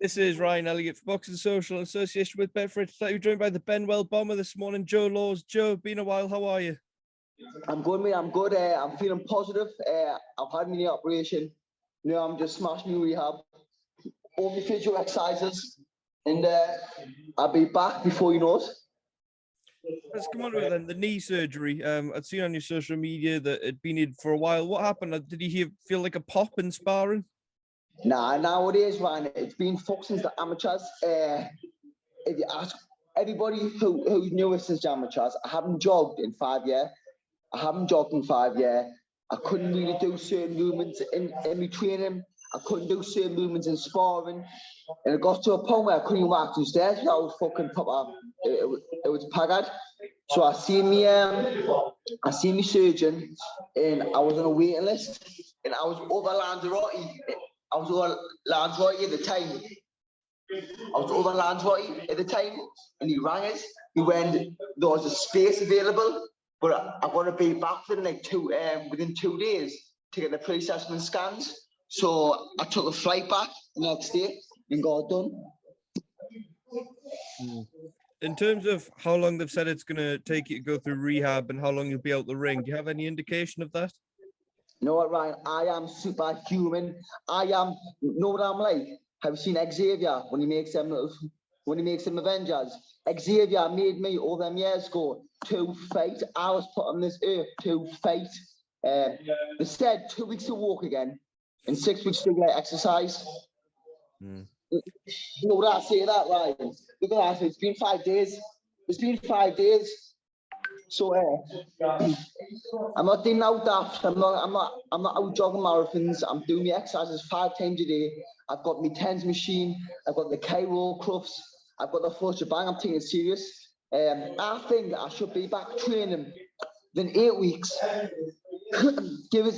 This is Ryan Elliott for Boxing Social in association with Betfred. You're joined by the Benwell Bomber this morning, Joe Laws. Joe, been a while. How are you? I'm good, mate. I'm good. I'm feeling positive. I've had my knee operation. I'm just smashing my rehab. All my physio exercises, and I'll be back before you know it. Let's come on to it then. The knee surgery. I'd seen on your social media that it'd been in for a while. What happened? Did you feel like a pop in sparring? Nah, nowadays, man, it's been fucked since the amateurs. If you ask everybody who's newer since the amateurs, I haven't jogged in 5 years. I couldn't really do certain movements in my training. I couldn't do certain movements in sparring. And it got to a point where I couldn't even walk downstairs. I was fucking proper. It was pagged. So I seen my surgeon, and I was on a waiting list, and I was over Lanzarote. At the time. And he rang us. He went, there was a space available, but I'm going to be back within 2 days to get the pre-assessment scans. So I took a flight back the next day and got it done. In terms of how long they've said it's going to take you to go through rehab and how long you'll be out the ring, do you have any indication of that? You know what, Ryan? I am superhuman. Know what I'm like? Have you seen Xavier when he makes them Avengers? Xavier made me all them years ago to fight. I was put on this earth to fight. They said 2 weeks to walk again and 6 weeks to regular exercise. You know what I say that, Ryan? Look at that. It's been 5 days. So I'm not doing out daft. I'm not out jogging marathons. I'm doing my exercises 5 times a day. I've got my TENS machine. I've got the K-roll crufts. I've got the full shebang. I'm taking it serious. I think I should be back training in 8 weeks. give us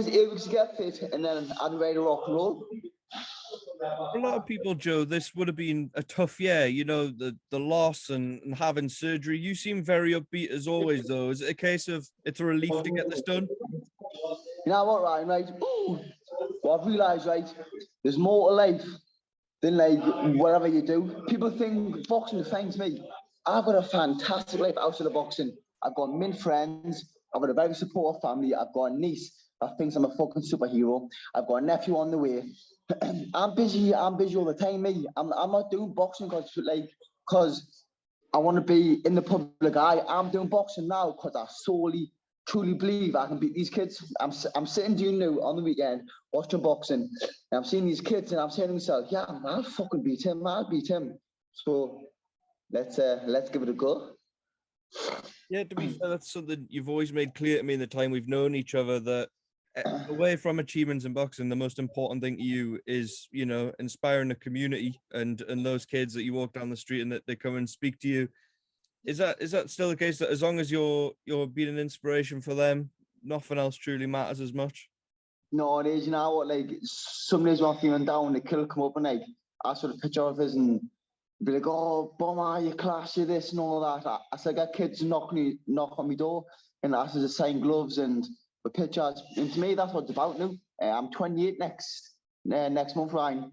8 weeks to get fit, and then I'm ready to rock and roll. For a lot of people, Joe, this would have been a tough year, you know, the loss and having surgery. You seem very upbeat as always, though. Is it a case of it's a relief to get this done? You know what, Ryan, right? Well, I've realised, right, there's more to life than, like, whatever you do. People think boxing defines me. I've got a fantastic life outside of boxing. I've got many friends. I've got a very supportive family. I've got a niece that thinks I'm a fucking superhero. I've got a nephew on the way. I'm busy all the time, mate. I'm not doing boxing because I want to be in the public eye. I'm doing boxing now because I truly believe I can beat these kids. I'm sitting doing now on the weekend watching boxing, and I'm seeing these kids, and I'm saying to myself, yeah, I'll fucking beat him. I'll beat him. So let's give it a go. Yeah, to be fair, that's something you've always made clear to me in the time we've known each other, that away from achievements in boxing, the most important thing to you is, you know, inspiring the community and those kids that you walk down the street and that they come and speak to you. Is that still the case, that as long as you're being an inspiration for them, nothing else truly matters as much? No, it is. You know what? Like, some days when I'm feeling down, the kid will come up and like ask for a picture of us and be like, "Oh, Bomber, you class, you this and all that." I said, I get kids knock on my door and ask us to sign gloves and the pictures. And to me, that's what it's about now. I'm 28 next month, Ryan,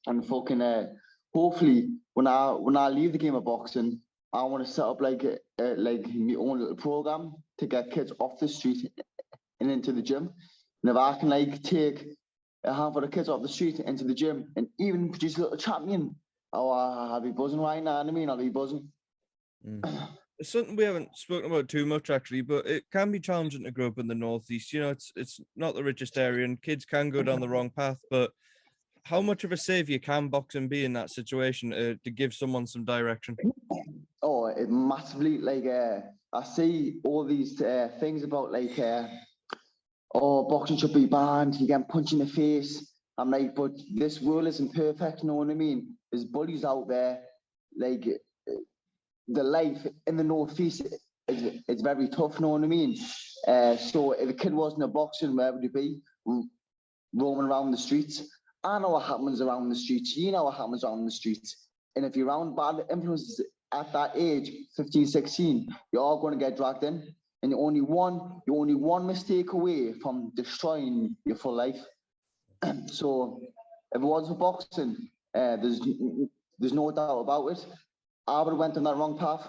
and fucking hopefully when I leave the game of boxing, I want to set up like my own little program to get kids off the street and into the gym. And if I can like take a handful of kids off the street into the gym and even produce a little champion, I'll be buzzing right now. I mean, I'll be buzzing. It's something we haven't spoken about too much, actually, but it can be challenging to grow up in the Northeast. You know, it's not the richest area, and kids can go down the wrong path. But how much of a savior can boxing be in that situation to give someone some direction? Oh, it massively. Like, I see all these things about like, boxing should be banned. You get punched in the face. I'm like, but this world isn't perfect. You know what I mean? There's bullies out there. Like, the life in the Northeast is very tough. You know what I mean? So if a kid wasn't a boxer, where would he be? Roaming around the streets. I know what happens around the streets. You know what happens around the streets. And if you're around bad influences at that age, 15, 16, you're all going to get dragged in. And you're only one mistake away from destroying your full life. So if it wasn't for boxing, There's no doubt about it. I would have went on that wrong path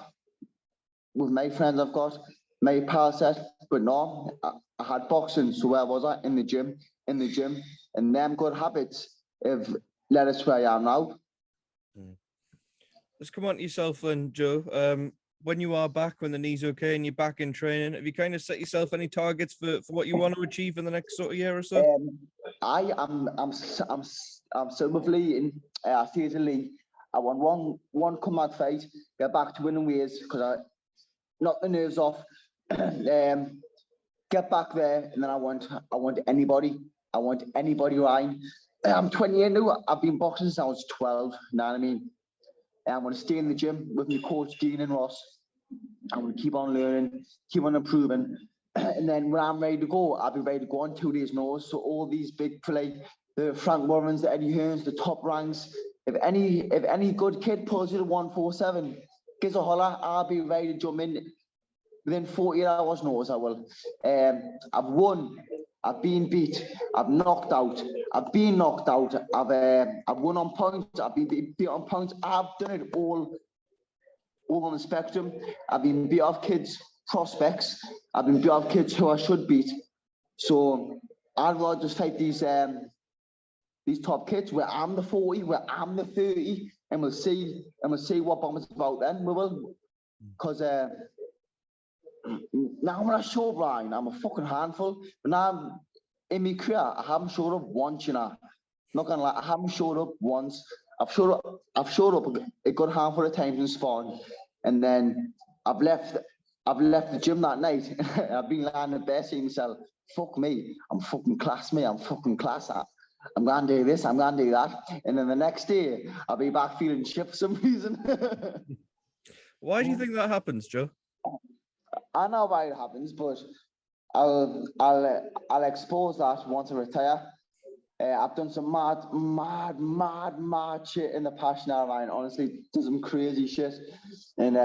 with my friends I've got, my pal set, but no, I had boxing. So where was I? In the gym, and them good habits have led us where I am now. Let's come on to yourself then, Joe. When you are back, when the knee's okay and you're back in training, have you kind of set yourself any targets for what you want to achieve in the next sort of year or so? I'm still with Lee. I say to Lee, I want one combat fight, get back to winning ways because I knock the nerves off, get back there, and then I want anybody. I want anybody Ryan. I'm 28 now. I've been boxing since I was 12. You know what I mean? I'm going to stay in the gym with my coach, Dean and Ross. I'm going to keep on learning, keep on improving. And then when I'm ready to go, I'll be ready to go on 2 days' notice. So all these big, like the Frank Warrens, the Eddie Hearns, the top ranks, if any good kid pulls you to 147, gives a holler, I'll be ready to jump in. Within 48 hours notice, I will. I've won. I've been beat. I've knocked out. I've been knocked out. I've won on points. I've been beat on points. I've done it all on the spectrum. I've been beat off kids, prospects. I've been beat off kids who I should beat. So I'd rather just fight these top kids where I'm the 40, where I'm the 30, and we'll see what Bomber's about then. We will, because now when I show up, Ryan, I'm a fucking handful. But now in my career, I haven't showed up once, you know. Not gonna lie, I haven't showed up once. I've showed up a good handful of times in sparring, and then I've left the gym that night. I've been lying in bed saying to myself, fuck me, I'm fucking class, me, I'm fucking class. I'm gonna do this, I'm gonna do that. And then the next day, I'll be back feeling shit for some reason. Why do you think that happens, Joe? I know why it happens, but I'll expose that once I retire. I've done some mad shit in the past now, man. Honestly, done some crazy shit, and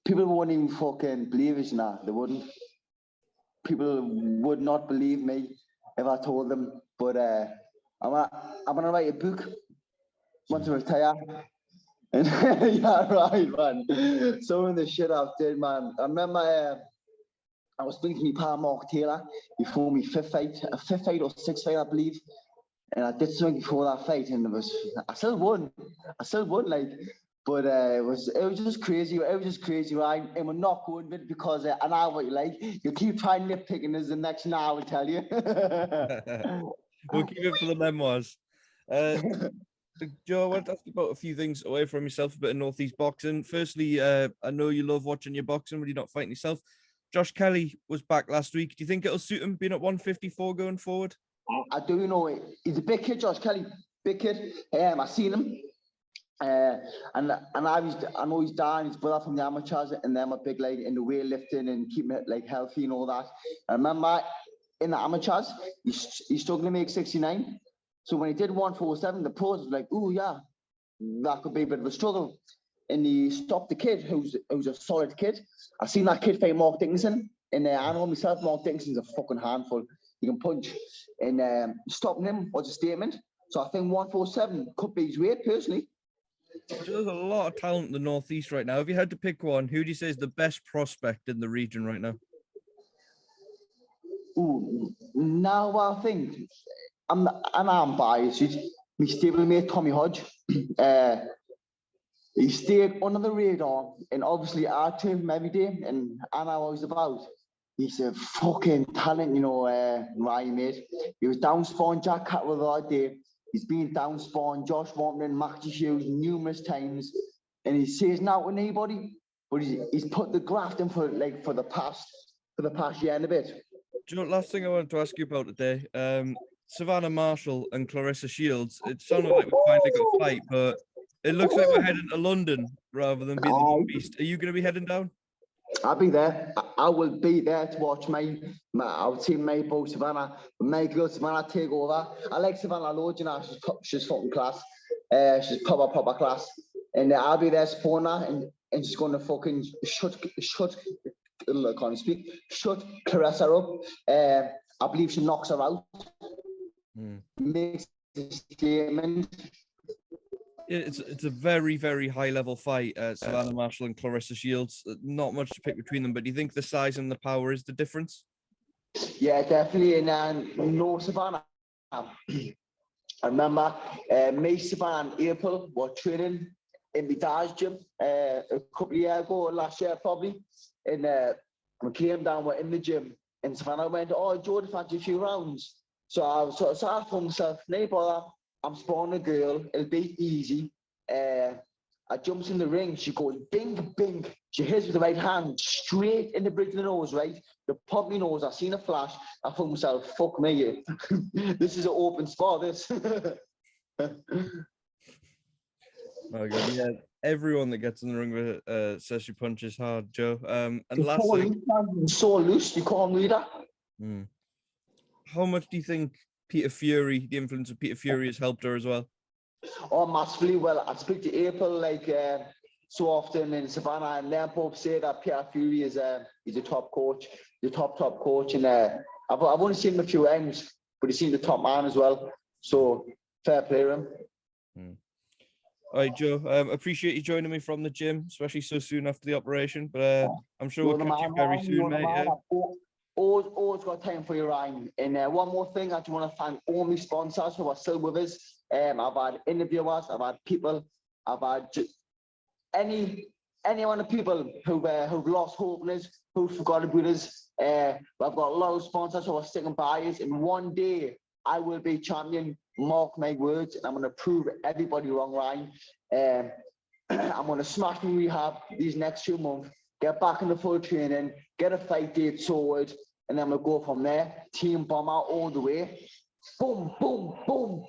people wouldn't even fucking believe it, you know. They wouldn't. People would not believe me if I told them. But I'm gonna write a book once I retire. And yeah, right, man. Some of the shit I've did, man. I remember I was speaking to my pal Mark Taylor before my fifth fight or sixth fight, I believe. And I did something before that fight, and I still won, like, but it was just crazy. It was just crazy, right? And we're not going with it because I know what you like. You keep trying nitpicking us, the next now I will tell you. We'll keep it for the memoirs. Joe, I want to ask you about a few things away from yourself, a bit of Northeast boxing. Firstly, I know you love watching your boxing when you're not fighting yourself. Josh Kelly was back last week. Do you think it'll suit him being at 154 going forward? I do, you know, he's a big kid, Josh Kelly, big kid. I seen him, and I know he's down. His brother from the amateurs, and them a big like in the weightlifting and keeping it like healthy and all that. I remember in the amateurs, he's struggling to make 69. So when he did 147, the pros was like, "Oh yeah, that could be a bit of a struggle." And he stopped the kid, who's a solid kid. I seen that kid fight Mark Dickinson, and I know myself, Mark Dickinson's a fucking handful. He can punch, and stopping him was a statement. So I think 147 could be his weight, personally. There's a lot of talent in the Northeast right now. If you had to pick one, who do you say is the best prospect in the region right now? Ooh, now I think I'm biased. My stablemate Tommy Hodge. He stayed under the radar, and obviously I train him every day, and I know what he's about. He's a fucking talent, you know, Ryan, mate. He was down sparring Jack Catwell the other day. He's been down sparring Josh Warmton and Maxie Hughes numerous times, and he says now to anybody, but he's put the graft in for the past year and a bit. Joe, last thing I wanted to ask you about today, Savannah Marshall and Clarissa Shields. It sounded like we finally got a fight, but it looks like we're heading to London rather than being the Northeast. Are you going to be heading down? I'll be there. I will be there to watch my our teammate, Bo Savannah. My girl Savannah take over. I like Savannah loads, you know. She's fucking class. She's proper class. And I'll be there supporting her, and she's going to fucking shut I can't speak. Shut Clarissa up. I believe she knocks her out. Makes a statement. It's a very, very high level fight. Savannah Marshall and Clarissa Shields. Not much to pick between them, but do you think the size and the power is the difference? Yeah, definitely. And no, Savannah. I remember me, Savannah, and April were training in my dad's gym a couple of years ago, last year probably. And we came down, we're in the gym, and Savannah went, "Oh, Joe, fancy a few rounds." So I told myself, "No bother, I'm spawning a girl, it'll be easy." I jumps in the ring, she goes, bing, bing. She hits with the right hand, straight in the bridge of the nose, right? The pop me nose, I seen a flash. I thought myself, fuck me, this is an open spot, this. Oh god, yeah. Everyone that gets in the ring with says she punches hard, Joe. And It's lastly, so loose, you can't read that. how much do you think Peter Fury, the influence of Peter Fury, has helped her as well? Oh, massively. Well, I speak to April like so often in Savannah, and they're both say that Peter Fury is he's a top coach, the top coach, and I've only seen him a few times, but he's seen the top man as well. So fair play to him. All right, Joe. Appreciate you joining me from the gym, especially so soon after the operation. But I'm sure we'll catch you very soon, mate. Yeah. Always got time for you, Ryan. And one more thing, I just want to thank all my sponsors who are still with us. I've had interviewers, I've had people, I've had any one of the people who've lost hope in us, who've forgotten about us. I've got a lot of sponsors who are sticking by us, and one day I will be champion. Mark my words, and I'm going to prove everybody wrong, Ryan. I'm going to smash my rehab these next 2 months, get back into full training, get a fight date sorted, and then we'll go from there. Team Bomber all the way. Boom, boom, boom.